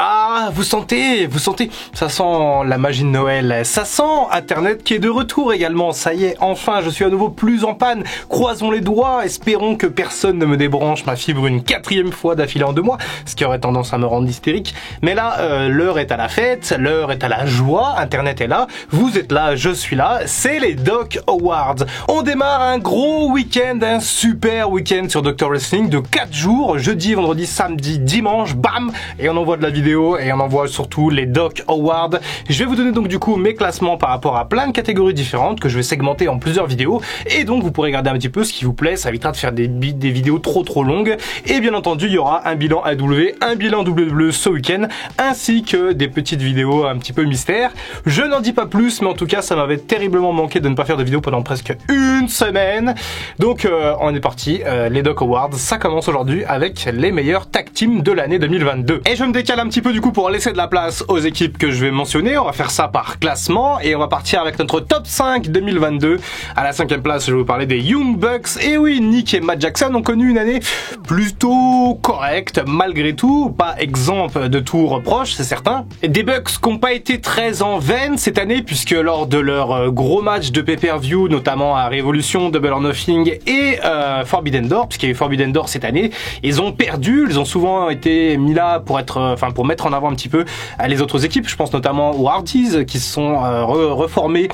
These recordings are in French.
Ah, vous sentez, ça sent la magie de Noël, ça sent Internet qui est de retour également, ça y est, enfin, je suis à nouveau plus en panne, croisons les doigts, espérons que personne ne me débranche ma fibre une 4e fois d'affilée en 2 mois, ce qui aurait tendance à me rendre hystérique, mais là, l'heure est à la fête, l'heure est à la joie, Internet est là, vous êtes là, je suis là, c'est les Doc Awards. On démarre un gros week-end, un super week-end sur Dr Wrestling de 4 jours, jeudi, vendredi, samedi, dimanche, bam, et on envoie de la vidéo et on envoie surtout les Doc Awards. Je vais vous donner donc du coup mes classements par rapport à plein de catégories différentes que je vais segmenter en plusieurs vidéos et donc vous pourrez regarder un petit peu ce qui vous plaît, ça évitera de faire des vidéos trop longues et bien entendu il y aura un bilan AEW, un bilan WWE ce week-end ainsi que des petites vidéos un petit peu mystères. Je n'en dis pas plus mais en tout cas ça m'avait terriblement manqué de ne pas faire de vidéo pendant presque une semaine. Donc on est parti, les Doc Awards, ça commence aujourd'hui avec les meilleurs tag teams de l'année 2022. Et je me décale un petit peu du coup pour laisser de la place aux équipes que je vais mentionner. On va faire ça par classement et on va partir avec notre top 5 2022. À la 5e place, je vais vous parler des Young Bucks. Et oui, Nick et Matt Jackson ont connu une année plutôt correcte malgré tout, pas exempt de tout reproche, c'est certain. Des Bucks qui n'ont pas été très en veine cette année puisque lors de leur gros match de pay-per-view, notamment à Révolution, Double or Nothing et Forbidden Door, puisqu'il y a eu Forbidden Door cette année, ils ont perdu, ils ont souvent été mis là pour être, pour mettre en avant un petit peu les autres équipes. Je pense notamment aux Hardys qui se sont reformés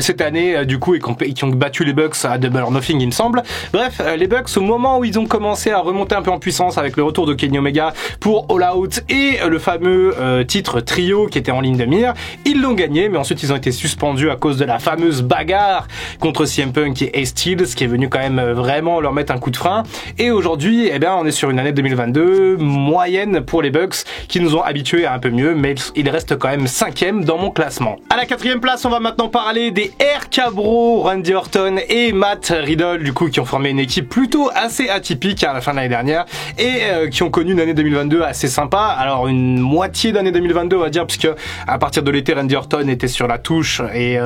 cette année du coup et qui ont battu les Bucks à Double or Nothing il me semble. Bref, les Bucks au moment où ils ont commencé à remonter un peu en puissance avec le retour de Kenny Omega pour All Out et le fameux titre trio qui était en ligne de mire, ils l'ont gagné mais ensuite ils ont été suspendus à cause de la fameuse bagarre contre CM Punk et Styles ce qui est venu quand même vraiment leur mettre un coup de frein et aujourd'hui eh bien on est sur une année 2022 moyenne pour les Bucks qui nous ont habitués à un peu mieux mais il reste quand même 5e dans mon classement. À la 4e place on va maintenant parler des RK Bro, Randy Orton et Matt Riddle du coup qui ont formé une équipe plutôt assez atypique à la fin de l'année dernière et qui ont connu une année 2022 assez sympa. Alors une moitié d'année 2022 on va dire puisque à partir de l'été Randy Orton était sur la touche et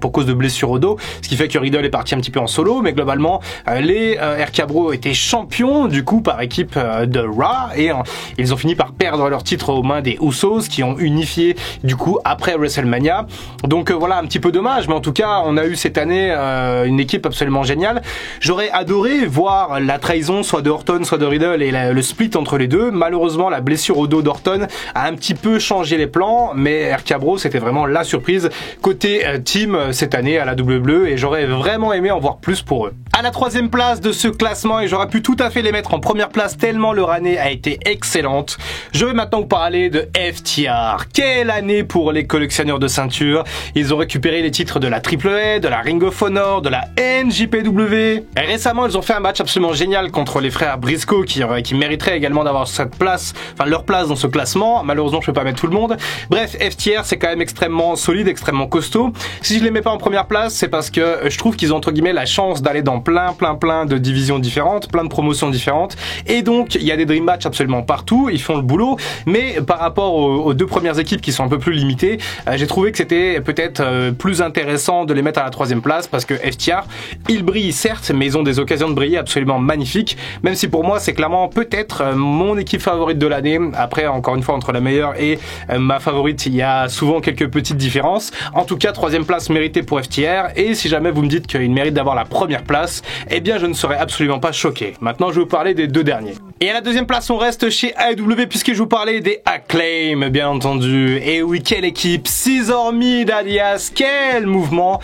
pour cause de blessure au dos ce qui fait que Riddle est parti un petit peu en solo mais globalement les RK Bro étaient champions du coup par équipe de Raw et ils ont fini par perdre leur titre aux mains des Usos qui ont unifié du coup après WrestleMania. Donc voilà un petit peu dommage mais en tout cas on a eu cette année une équipe absolument géniale. J'aurais adoré voir la trahison soit de Orton soit de Riddle et le split entre les deux. Malheureusement la blessure au dos d'Orton a un petit peu changé les plans mais RK Bro c'était vraiment la surprise côté team cette année à la WWE et j'aurais vraiment aimé en voir plus pour eux. À la 3e place de ce classement et j'aurais pu tout à fait les mettre en première place tellement leur année a été excellente. Je vais maintenant vous parler de FTR. Quelle année pour les collectionneurs de ceintures. Ils ont récupéré les titres de la AAA, de la Ring of Honor, de la NJPW. Et récemment, ils ont fait un match absolument génial contre les frères Briscoe qui mériteraient également d'avoir cette place, enfin leur place dans ce classement. Malheureusement, je peux pas mettre tout le monde. Bref, FTR, c'est quand même extrêmement solide, extrêmement costaud. Si je les mets pas en première place, c'est parce que je trouve qu'ils ont entre guillemets la chance d'aller dans plein de divisions différentes, plein de promotions différentes. Et donc, il y a des dream matchs absolument partout. Ils font le boulot. Mais par rapport aux 2 premières équipes qui sont un peu plus limitées, j'ai trouvé que c'était peut-être plus intéressant de les mettre à la 3e place parce que FTR, ils brillent certes, mais ils ont des occasions de briller absolument magnifiques. Même si pour moi, c'est clairement peut-être mon équipe favorite de l'année. Après, encore une fois, entre la meilleure et ma favorite, il y a souvent quelques petites différences. En tout cas, 3e place méritée pour FTR. Et si jamais vous me dites qu'ils méritent d'avoir la première place, eh bien, je ne serais absolument pas choqué. Maintenant, je vais vous parler des 2 derniers. Et à la 2e place, on reste chez AEW puisque je vous parlais des Acclaim, bien entendu. Et oui, quelle équipe! Scissor Mid alias, quel mouvement!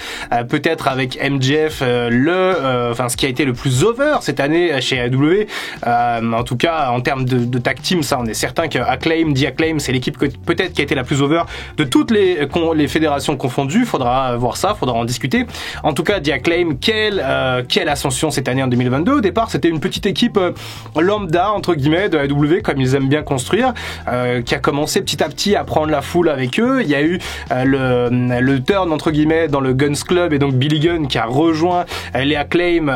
Peut-être avec MJF, ce qui a été le plus over cette année chez AEW. En tout cas, en termes de tag team, ça, on est certain que The Acclaim, c'est l'équipe peut-être qui a été la plus over de toutes les fédérations confondues. Faudra voir ça, faudra en discuter. En tout cas, The Acclaim, quelle ascension cette année en 2022. Au départ, c'était une petite équipe lambda, entre guillemets, de AEW, comme ils aiment bien construire, qui a commencé petit à petit à prendre la foule avec eux. Il y a eu le turn, entre guillemets, dans le Guns Club, et donc Billy Gunn qui a rejoint les Acclaim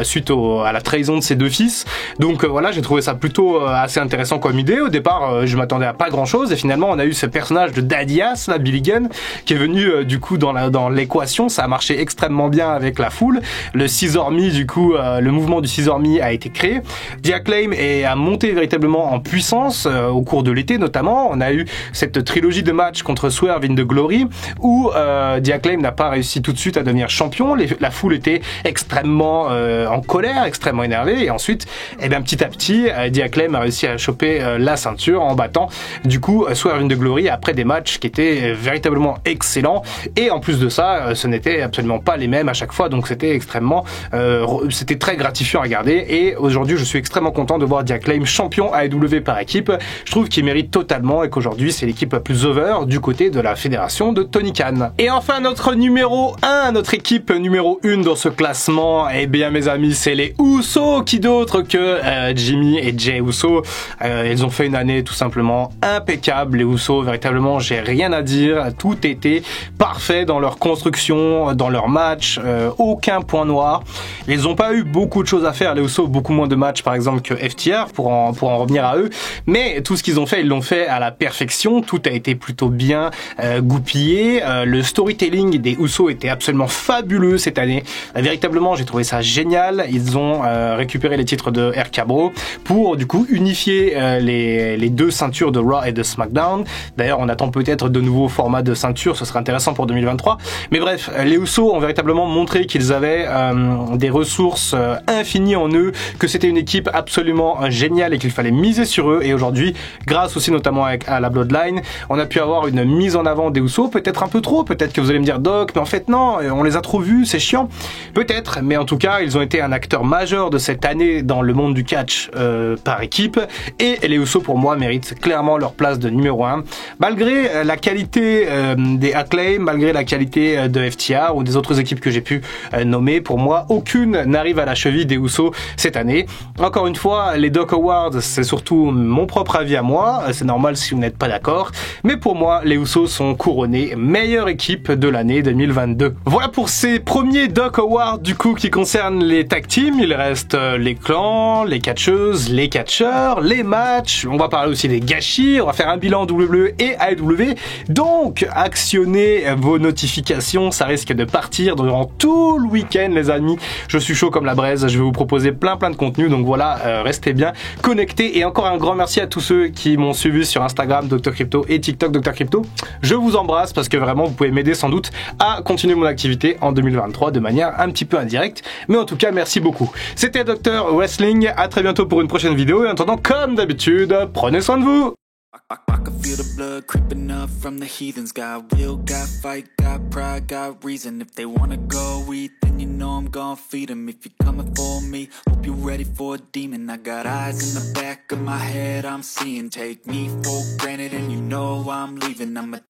suite à la trahison de ses 2 fils. Donc voilà, j'ai trouvé ça plutôt assez intéressant comme idée. Au départ, je m'attendais à pas grand chose, et finalement, on a eu ce personnage de Daddy Ass, là, Billy Gunn, qui est venu du coup dans l'équation. Ça a marché extrêmement bien avec la foule. Le Scissor Me, du coup, le mouvement du Scissor Me a été créé. The Acclaim Acclaim a monté véritablement en puissance au cours de l'été notamment. On a eu cette trilogie de matchs contre Swerve in the Glory où The Acclaim n'a pas réussi tout de suite à devenir champion. La foule était extrêmement en colère, extrêmement énervée, et ensuite, eh bien, petit à petit, The Acclaim a réussi à choper la ceinture en battant du coup Swerve in the Glory après des matchs qui étaient véritablement excellents, et en plus de ça, ce n'était absolument pas les mêmes à chaque fois, donc c'était extrêmement c'était très gratifiant à regarder, et aujourd'hui je suis extrêmement content de voir The Acclaim champion AEW par équipe. Je trouve qu'il mérite totalement et qu'aujourd'hui c'est l'équipe la plus over du côté de la fédération de Tony Khan. Et enfin notre numéro 1, notre équipe numéro 1 dans ce classement, eh bien mes amis, c'est les Usos, qui d'autre que Jimmy et Jey Uso. Ils ont fait une année tout simplement impeccable, les Usos, véritablement j'ai rien à dire, tout était parfait dans leur construction, dans leur match, aucun point noir. Ils n'ont pas eu beaucoup de choses à faire, les Usos, beaucoup moins de matchs par exemple que FTR pour en revenir à eux, mais tout ce qu'ils ont fait, ils l'ont fait à la perfection, tout a été plutôt bien goupillé, le storytelling des Usos était absolument fabuleux cette année, véritablement j'ai trouvé ça génial. Ils ont récupéré les titres de RK Bro pour du coup unifier les deux ceintures de Raw et de SmackDown. D'ailleurs on attend peut-être de nouveaux formats de ceintures, ce serait intéressant pour 2023, mais bref, les Usos ont véritablement montré qu'ils avaient des ressources infinies en eux, que c'était une équipe absolument géniale et qu'il fallait miser sur eux, et aujourd'hui, grâce aussi notamment à la Bloodline, on a pu avoir une mise en avant des Usos, peut-être un peu trop, peut-être que vous allez me dire Doc, mais en fait non, on les a trop vus, c'est chiant, peut-être, mais en tout cas ils ont été un acteur majeur de cette année dans le monde du catch par équipe, et les Usos pour moi méritent clairement leur place de numéro 1, malgré la qualité des Acclaim, malgré la qualité de FTR ou des autres équipes que j'ai pu nommer. Pour moi aucune n'arrive à la cheville des Usos cette année. Encore une fois, les Doc Awards c'est surtout mon propre avis à moi, c'est normal si vous n'êtes pas d'accord, mais pour moi les Usos sont couronnés meilleure équipe de l'année 2022. Voilà pour ces premiers Doc Awards du coup qui concernent les tag teams. Il reste les clans, les catcheuses, les catcheurs, les matchs, on va parler aussi des gâchis, on va faire un bilan WWE et AEW, donc actionnez vos notifications, ça risque de partir durant tout le week-end les amis, je suis chaud comme la braise, je vais vous proposer plein de contenu, donc voilà, restez bien connectés, et encore un grand merci à tous ceux qui m'ont suivi sur Instagram Dr Crypto et TikTok Dr Crypto, je vous embrasse parce que vraiment vous pouvez m'aider sans doute à continuer mon activité en 2023 de manière un petit peu indirecte, mais en tout cas merci beaucoup. C'était Dr Wrestling, à très bientôt pour une prochaine vidéo, et en attendant comme d'habitude, prenez soin de vous. I can feel the blood creeping up from the heathens. Got will, got fight, got pride, got reason. If they wanna go eat, then you know I'm gon' feed them. If you're coming for me, hope you're ready for a demon. I got eyes in the back of my head, I'm seeing. Take me for granted and you know I'm leaving. I'm a